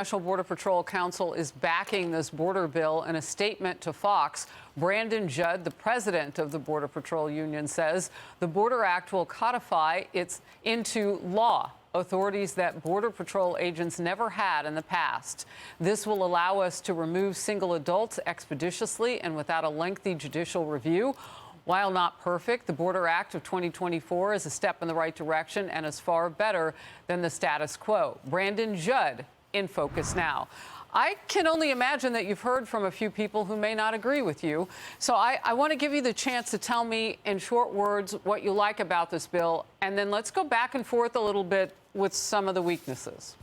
National Border Patrol Council is backing this border bill. In a statement to Fox, Brandon Judd, the president of the Border Patrol Union, says the Border Act will codify it into law, authorities that Border Patrol agents never had in the past. This will allow us to remove single adults expeditiously and without a lengthy judicial review. While not perfect, the Border Act of 2024 is a step in the right direction and is far better than the status quo. Brandon Judd in Focus Now. I can only imagine that you've heard from a few people who may not agree with you. So I want to give you the chance to tell me in short words what you like about this bill, and then let's go back and forth a little bit with some of the weaknesses.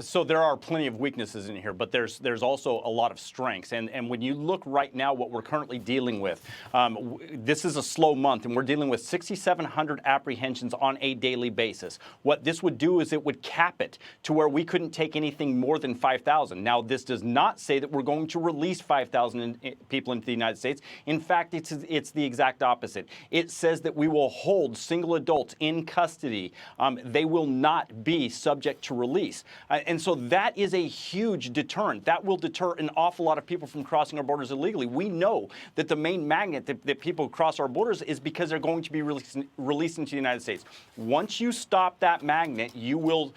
So there are plenty of weaknesses in here, but there's also a lot of strengths. And when you look right now what we're currently dealing with, this is a slow month, and we're dealing with 6,700 apprehensions on a daily basis. What this would do is it would cap it to where we couldn't take anything more than 5,000. Now, this does not say that we're going to release 5,000 people into the United States. In fact, it's the exact opposite. It says that we will hold single adults in custody. They will not be subject to release. And so that is a huge deterrent. That will deter an awful lot of people from crossing our borders illegally. We know that the main magnet that people cross our borders is because they're going to be released into the United States. Once you stop that magnet, you will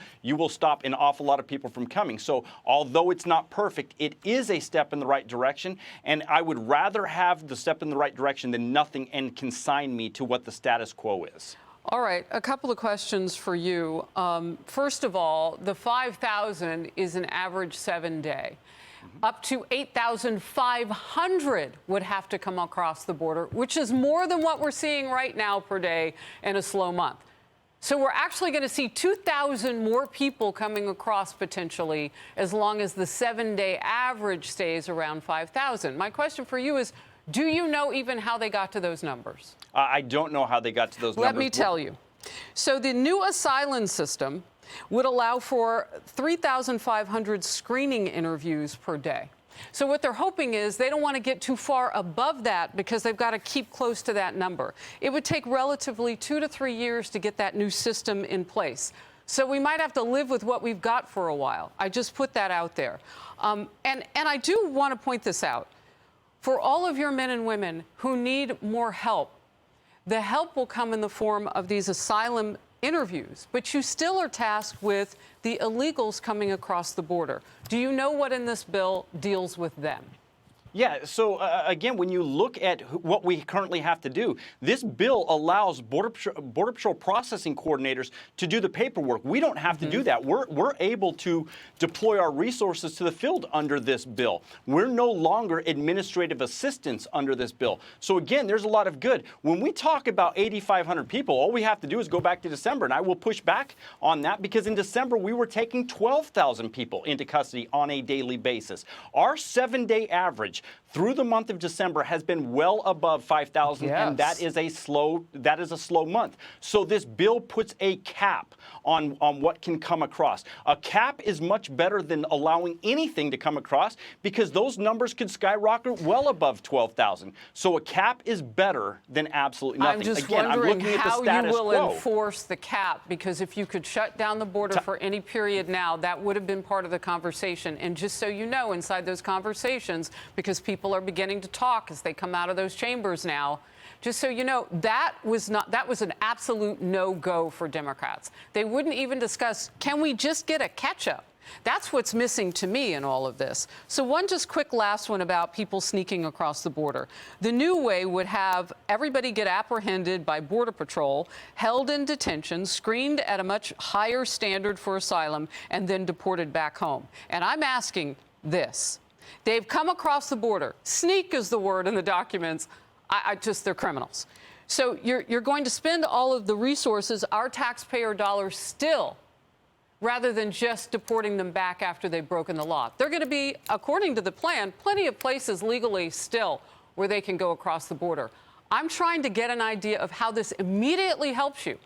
stop an awful lot of people from coming. So although it's not perfect, it is a step in the right direction. And I would rather have the step in the right direction than nothing and consign me to what the status quo is. All right, a couple of questions for you. First of all, the 5,000 is an average 7-day. Up to 8,500 would have to come across the border, which is more than what we're seeing right now per day in a slow month. So we're actually going to see 2,000 more people coming across potentially as long as the 7-day average stays around 5,000. My question for you is, do you know even how they got to those numbers? I don't know how they got to those numbers. Let me tell you. So the new asylum system would allow for 3,500 screening interviews per day. So what they're hoping is they don't want to get too far above that because they've got to keep close to that number. It would take relatively 2 to 3 years to get that new system in place. So we might have to live with what we've got for a while. I just put that out there. And I do want to point this out. For all of your men and women who need more help, the help will come in the form of these asylum interviews, but you still are tasked with the illegals coming across the border. Do you know what in this bill deals with them? Yeah, so again, when you look at what we currently have to do, this bill allows Border Patrol processing coordinators to do the paperwork. We don't have to do that. We're able to deploy our resources to the field under this bill. We're no longer administrative assistants under this bill. So again, there's a lot of good. When we talk about 8,500 people, all we have to do is go back to December, and I will push back on that because in December we were taking 12,000 people into custody on a daily basis. Our 7-day average through the month of December has been well above 5,000, yes. And that is a slow month. So this bill puts a cap on what can come across. A cap is much better than allowing anything to come across because those numbers could skyrocket well above 12,000. So a cap is better than absolutely nothing. I'm just Again, wondering I'm how you will quo. enforce the cap, because if you could shut down the border for any period now, that would have been part of the conversation. And just so you know, inside those conversations, because people are beginning to talk as they come out of those chambers now, just so you know, that was an absolute no-go for Democrats. They wouldn't even discuss, can we just get a catch-up? That's what's missing to me in all of this. So one just quick last one about people sneaking across the border. The new way would have everybody get apprehended by Border Patrol, held in detention, screened at a much higher standard for asylum, and then deported back home. And I'm asking this. They've come across the border. Sneak is the word in the documents. They're criminals. So you're going to spend all of the resources, our taxpayer dollars still, rather than just deporting them back after they've broken the law. They're going to be, according to the plan, plenty of places legally still where they can go across the border. I'm trying to get an idea of how this immediately helps you,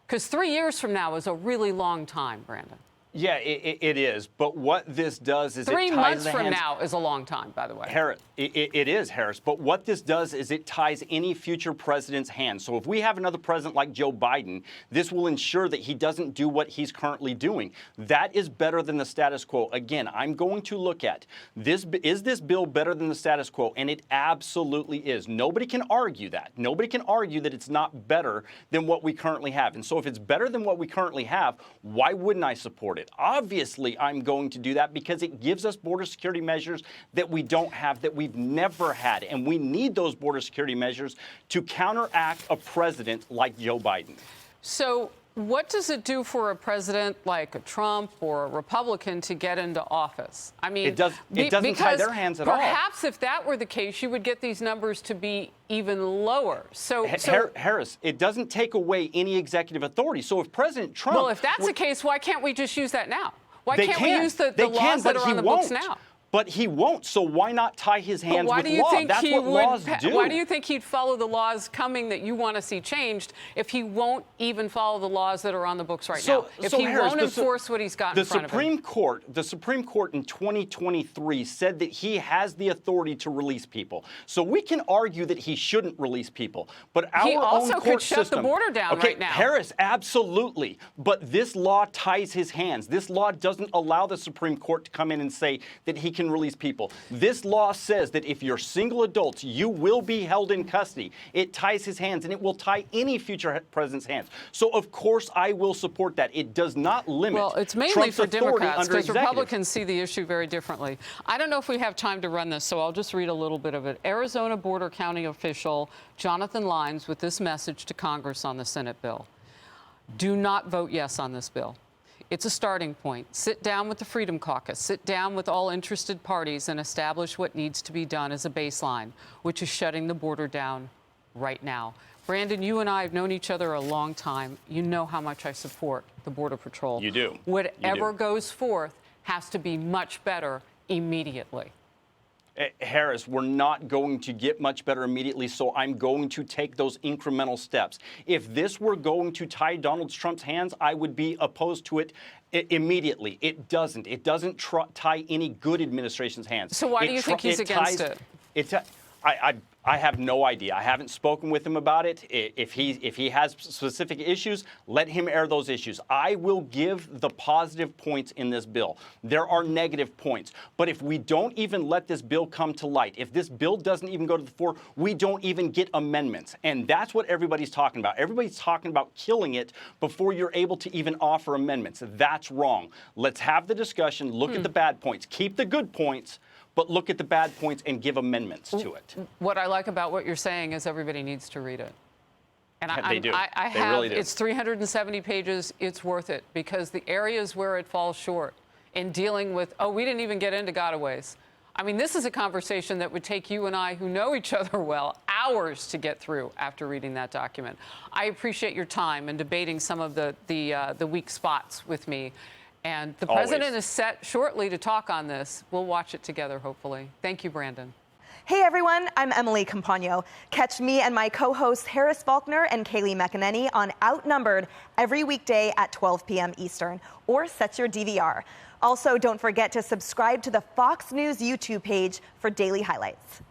because 3 years from now is a really long time, Brandon. Yeah, it is. But what this does is 3 it ties months the from hands. now is a long time, by the way. Harris, it is, Harris. But what this does is it ties any future president's hands. So if we have another president like Joe Biden, this will ensure that he doesn't do what he's currently doing. That is better than the status quo. Again, I'm going to look at this. Is this bill better than the status quo? And it absolutely is. Nobody can argue that. Nobody can argue that it's not better than what we currently have. And so if it's better than what we currently have, why wouldn't I support it? Obviously, I'm going to do that because it gives us border security measures that we don't have, that we've never had. And we need those border security measures to counteract a president like Joe Biden. So what does it do for a president like a Trump or a Republican to get into office? I mean, it doesn't tie their hands at all. Perhaps if that were the case, you would get these numbers to be even lower. So Harris, it doesn't take away any executive authority. So if President Trump... Well, if that's the case, why can't we just use that now? Why can't we use the laws that are on the books now? But he won't, so why not tie his hands with law? That's what laws do. Why do you think he'd follow the laws coming that you want to see changed if he won't even follow the laws that are on the books right now? If he won't enforce what he's got in front of him? The Supreme Court in 2023 said that he has the authority to release people. So we can argue that he shouldn't release people. But our he also own could court shut system, the border down right now. Harris, absolutely. But this law ties his hands. This law doesn't allow the Supreme Court to come in and say that he can release people. This law says that if you're single adults, you will be held in custody. It ties his hands, and it will tie any future president's hands. So, of course, I will support that. It does not limit Well, it's mainly Trump's for authority Democrats, under because executive. Republicans see the issue very differently. I don't know if we have time to run this, so I'll just read a little bit of it. Arizona Border County official Jonathan Lyons with this message to Congress on the Senate bill. Do not vote yes on this bill. It's a starting point. Sit down with the Freedom Caucus. Sit down with all interested parties and establish what needs to be done as a baseline, which is shutting the border down right now. Brandon, you and I have known each other a long time. You know how much I support the Border Patrol. You do. Whatever goes forth has to be much better immediately. Harris, we're not going to get much better immediately, so I'm going to take those incremental steps. If this were going to tie Donald Trump's hands, I would be opposed to it immediately. It doesn't. It doesn't tie any good administration's hands. So why do you think he's against it? I have no idea. I haven't spoken with him about it. If he has specific issues, let him air those issues. I will give the positive points in this bill. There are negative points. But if we don't even let this bill come to light, if this bill doesn't even go to the fore, we don't even get amendments. And that's what everybody's talking about. Everybody's talking about killing it before you're able to even offer amendments. That's wrong. Let's have the discussion, look at the bad points, keep the good points, but look at the bad points and give amendments to it. What I like about what you're saying is everybody needs to read it. And they do. They really do. It's 370 pages. It's worth it because the areas where it falls short in dealing with, we didn't even get into gotaways. I mean, this is a conversation that would take you and I, who know each other well, hours to get through after reading that document. I appreciate your time and debating some of the weak spots with me. And the president is set shortly to talk on this. We'll watch it together, hopefully. Thank you, Brandon. Hey, everyone. I'm Emily Campagno. Catch me and my co-hosts Harris Faulkner and Kaylee McEnany on Outnumbered every weekday at 12 p.m. Eastern, or set your DVR. Also, don't forget to subscribe to the Fox News YouTube page for daily highlights.